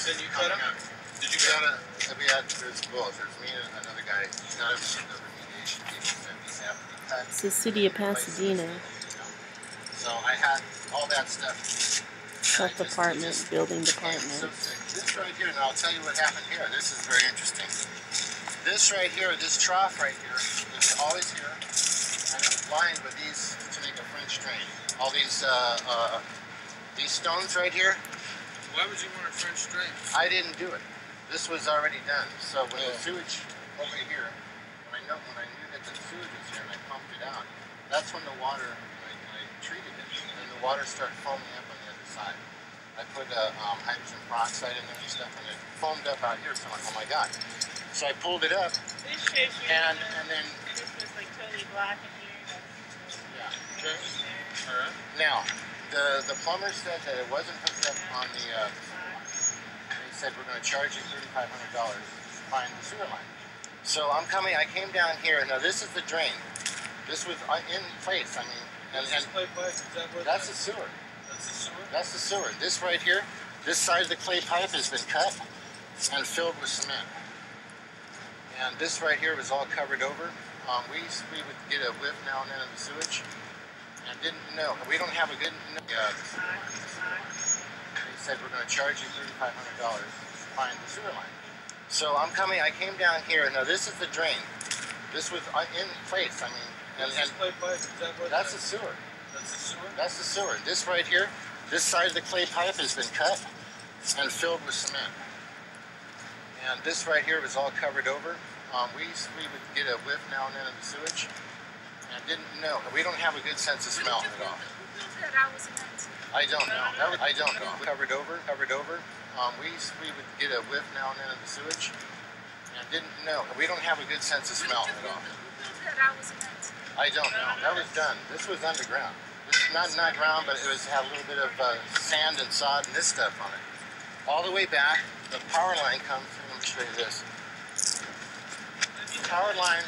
Then you cut them? Did you cut them? There's both. There's me and another guy. None of the remediation people said these have to be cut. It's the city of Pasadena. So I had all that stuff. Health department, building department. So this right here, and I'll tell you what happened here. This is very interesting. This right here, this trough right here, is always here. And it was lined with these to make a French drain. All these stones right here. Why would you want a French drain? I didn't do it. This was already done. So when the sewage over here, when I knew that the sewage was here and I pumped it out, that's when the water, I treated it, and the water started foaming up on the other side. I put hydrogen peroxide in there and stuff, and it foamed up out here. So I'm like, oh my god! So I pulled it up, and then this was like totally black in here. yeah. Okay. All right. Now the plumber said that it wasn't hooked up on the. They said we're going to charge you $3,500 to find the sewer line. So I came down here. Now this is the drain. This was in place. I mean, and clay pipe. Is that what that's the sewer. That's the sewer. That's the sewer. This right here, this side of the clay pipe has been cut and filled with cement. And this right here was all covered over. We would get a whiff now and then of the sewage, and didn't know. We don't have a good. They said we're going to charge you $3,500 to find the sewer line. So I came down here. Now this is the drain. This was in place. I mean, and clay pipe. Is that what that's the sewer. That's the sewer. That's the sewer. This right here, this side of the clay pipe has been cut and filled with cement. And this right here was all covered over. We would get a whiff now and then of the sewage, and didn't know. We don't have a good sense of smell at all. I don't know. I don't know. Covered over. We would get a whiff now and then of the sewage, and didn't know. We don't have a good sense of smell at all. I don't know. That was done. This was underground. This is not ground, but it had a little bit of sand and sod and this stuff on it. All the way back, the power line comes. Let me show you this. The power line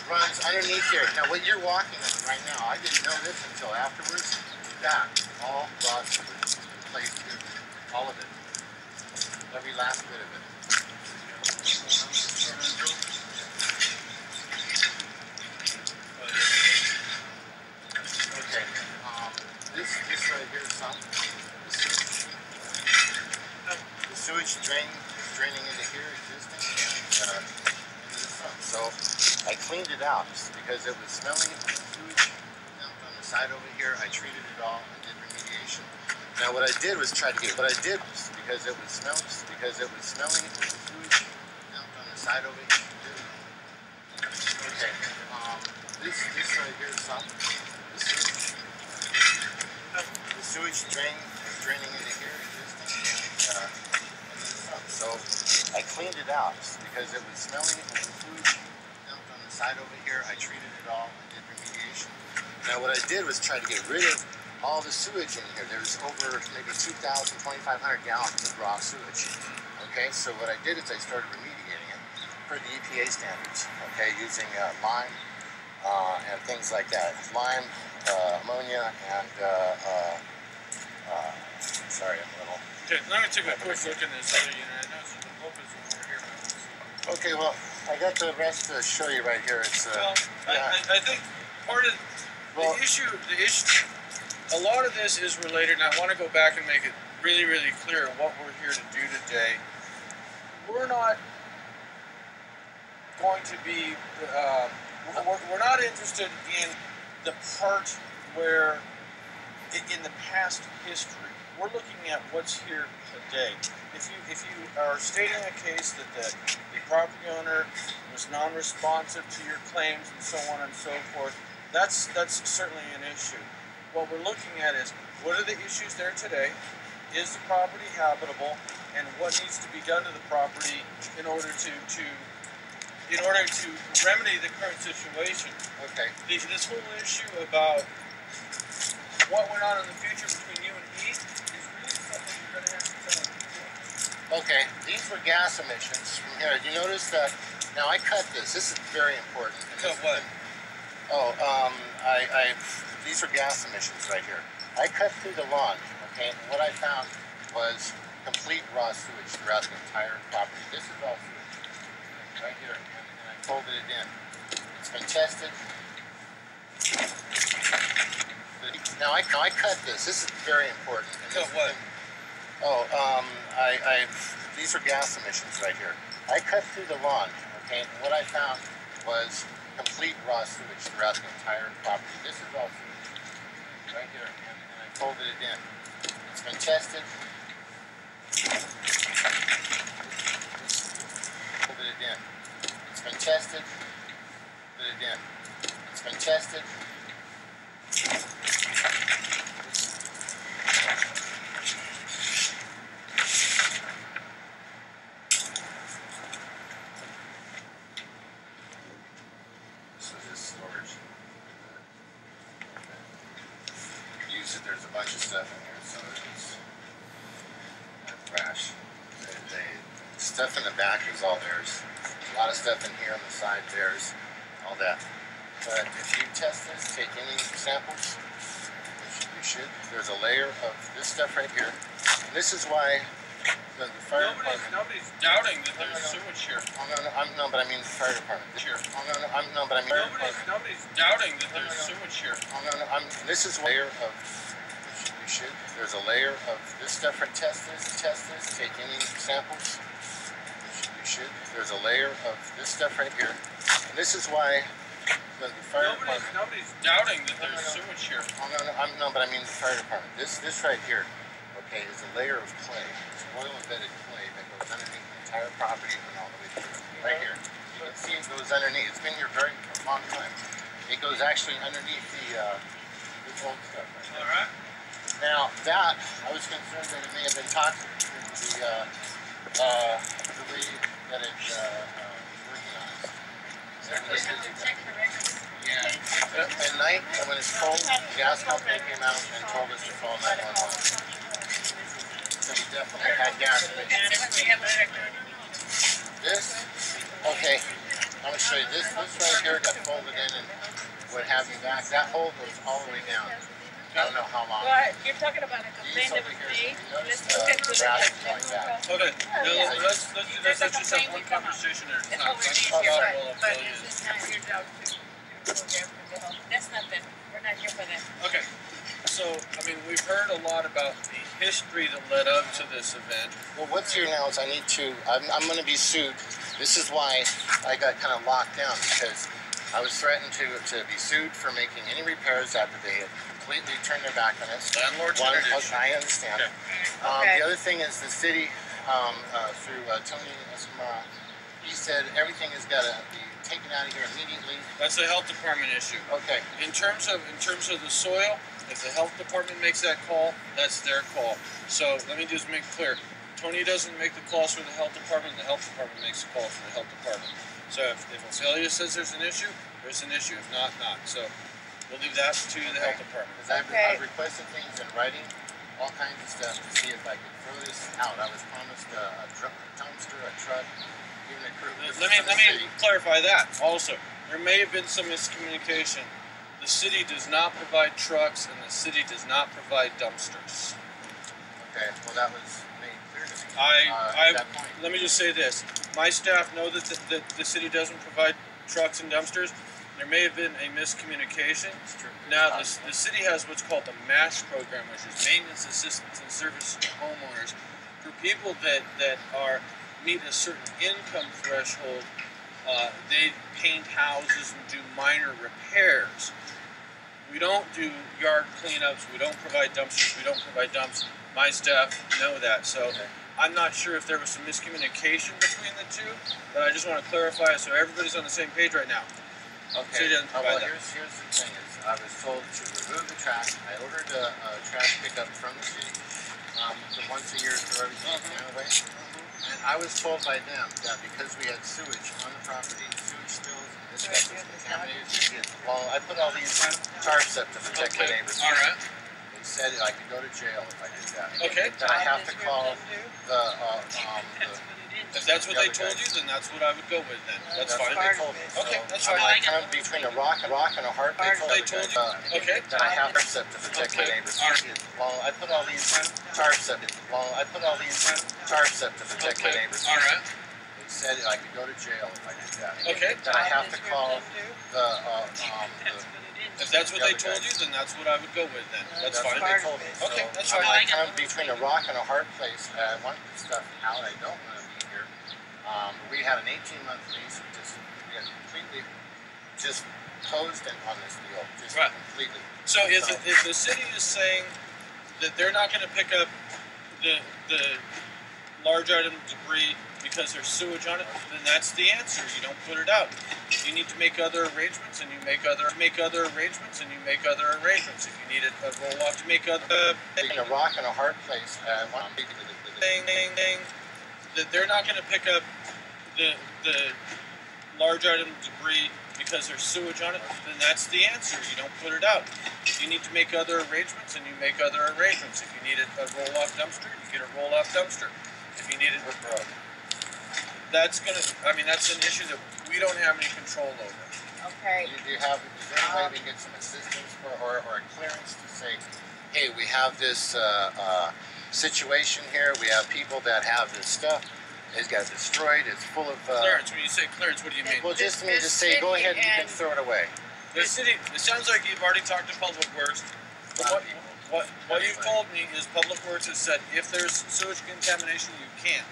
runs underneath here. Now, what you're walking on right now, I didn't know this until afterwards. That all raw sewage placed here, all of it, every last bit of it. Okay, this right here is some. The sewage drain is draining into here, existing, and so I cleaned it out because it was smelling. The sewage dumped on the side over here. I treated it all and did remediation. Now what I did was try to get. What I did was because it was smelling. The sewage dumped on the side over here. Okay, this right here is some. The sewage drain is draining into here, existing, and so I cleaned it out because it was smelling. The sewage dumped on the side over here. I treated it all and did remediation. Now what I did was try to get rid of all the sewage in here. There's over maybe 2,000, 2,500 gallons of raw sewage. Okay, so what I did is I started remediating it per the EPA standards. Okay, using lime and things like that. Lime, ammonia, and sorry, I'm a little. Okay, I'm going to take a quick look in this other unit. I know it's the Lopez one over here. Okay, well, I got the rest to show you right here. It's well, yeah. I think part of the issue, a lot of this is related, and I want to go back and make it really, really clear what we're here to do today. We're not going to be, we're not interested in the part where, in the past history, we're looking at what's here today. If you are stating a case that the property owner was non-responsive to your claims and so on and so forth, that's certainly an issue. What we're looking at is, what are the issues there today? Is the property habitable? And what needs to be done to the property in order to remedy the current situation? Okay. This whole issue about what went on in the future between you and he is really something you're going to have to tell him. Okay, these were gas emissions from here. You notice that, now I cut this. This is very important. Cut what? Oh, these are gas emissions right here. I cut through the lawn, okay, and what I found was complete raw sewage throughout the entire property. This is all sewage right here, and I folded it in. It's been tested. Now I cut this. This is very important. Cut what? These are gas emissions right here. I cut through the lawn, okay, and what I found was complete raw sewage throughout the entire property. This is all sewage right here, and I folded it in. It's been tested. Folded it in. It's been tested. Put it in. It's been tested. There's a bunch of stuff in here, so it's trash. The stuff in the back is all theirs. There's a lot of stuff in here on the side, theirs, all that. But if you test this, take any samples, you should. There's a layer of this stuff right here. And this is why the fire department. Nobody's doubting that there's sewage here. No, but I mean the fire department. Here. No, but I mean nobody's doubting that there's sewage here. This is a layer of. You should. There's a layer of this stuff right. Test this, take any samples. You should. There's a layer of this stuff right here. And this is why the fire department. Nobody's doubting that there's sewage here. No, but I mean the fire department. This right here, okay, is a layer of clay. It's oil-embedded clay that goes underneath the entire property and all the way through. Right here. You can see it goes underneath. It's been here very long time. It goes actually underneath this old stuff right there. All right. Now that, I was concerned that it may have been toxic to the way that it's organized. Yeah. At night, when it's cold, the gas company came out and told us to call 911. So we definitely had gas emissions. This, okay, I'm going to show you this. This right here got folded in and what have you back. That hole goes all the way down. I don't know how long. Well, you're talking about a complaint that was made. Let's look at the like that. Okay, let's do this. Let's just have one conversation there. That's what we're doing here, right? But it's not your job to go there for the help. That's not them. We're not here for that. Okay, so, I mean, we've heard a lot about the history that led up to this event. Well, what's here now is I'm going to be sued. This is why I got kind of locked down, because I was threatened to be sued for making any repairs after they had completely turned their back on us. Landlord's interdiction. I understand. Okay. The other thing is the city, through Tony Escamara, he said everything has got to be taken out of here immediately. That's a health department issue. Okay. In terms of the soil, if the health department makes that call, that's their call. So let me just make it clear. Tony doesn't make the calls for the health department makes the call for the health department. So if ophelia says there's an issue, there's an issue. If not, not. So we'll leave that to the health department. I've requested things in writing, all kinds of stuff, to see if I could throw this out. I was promised a dumpster, a truck, even a crew. Let me clarify that also. There may have been some miscommunication. The city does not provide trucks, and the city does not provide dumpsters. Okay, well that was made clear to me at that point. Let me just say this. My staff know that the city doesn't provide trucks and dumpsters. There may have been a miscommunication. Now, the city has what's called the MASH program, which is Maintenance Assistance and Services to Homeowners. For people that meet a certain income threshold, they paint houses and do minor repairs. We don't do yard cleanups. We don't provide dumpsters. We don't provide dumps. My staff know that. So I'm not sure if there was some miscommunication between the two, but I just want to clarify it so everybody's on the same page right now. Okay. Well, here's the thing: is I was told to remove the trash. I ordered a trash pickup from the city. So once a year throw everything away. And I was told by them that because we had sewage on the property, sewage spills, this stuff was contaminated. Well, I put all these tarps up to protect my neighbors. All right. They said I could go to jail if I did that. Okay. That I have to call the If that's what they told you, then that's what I would go with. Then that's fine. What they told me. Okay, that's I'm fine. like kind of between a rock and a hard place. They told you. Okay. That I have tarps up to protect my neighbors. Well, I put all these tarps up. To protect my neighbors. All right. They said I could go to jail if I did that. Okay. That I have to call the If that's what they told you, then that's what I would go with. Then that's fine. What they told me. Okay, that's I'm fine. like kind of between a rock and a hard place. I want this stuff out. I don't want to be here. We had an 18-month lease. We had completely just closed in on this deal. Just Right. completely. So if the city is saying that they're not going to pick up the large item debris because there's sewage on it, then that's the answer. You don't put it out. You need to make other arrangements, and you make other arrangements, and you make other arrangements. If you need a roll off to make other Between a rock and a hard place. thing that they're not going to pick up the large item debris because there's sewage on it, then that's the answer. You don't put it out. You need to make other arrangements, and you make other arrangements. If you need a roll-off dumpster, you get a roll-off dumpster. If you need it, that's an issue that we don't have any control over. Okay. Is there any way we get some assistance or a clearance to say, hey, we have this situation here. We have people that have this stuff. It's got destroyed. It's full of. Clearance. When you say clearance, what do you mean? Well, just say, go ahead and you can throw it away. The city. It sounds like you've already talked to Public Works. What you've told me is Public Works has said if there's sewage contamination, you can't.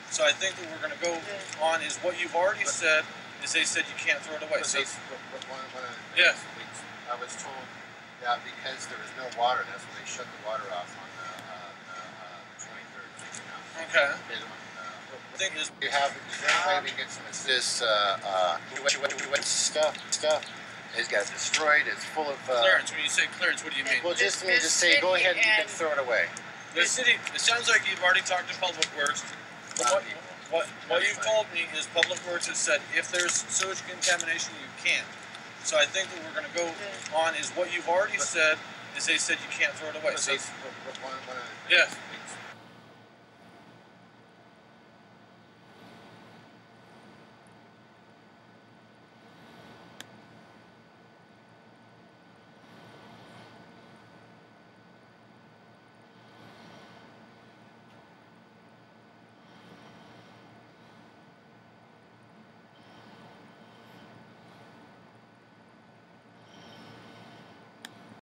So I think what we're going to go on is what you've already said is they said you can't throw it away. So Yeah. I was told that because there was no water, that's when they shut the water off on the 23rd. Okay. The thing is, Is there any way we get some assistance? Stuff. It's got destroyed. It's full of. Clearance. When you say clearance, what do you mean? Well, just say, go ahead and you can throw it away. The city. It sounds like you've already talked to Public Works. What you've told me is Public Works has said if there's sewage contamination, you can't. So I think what we're going to go on is what you've already said is they said you can't throw it away. So Yeah.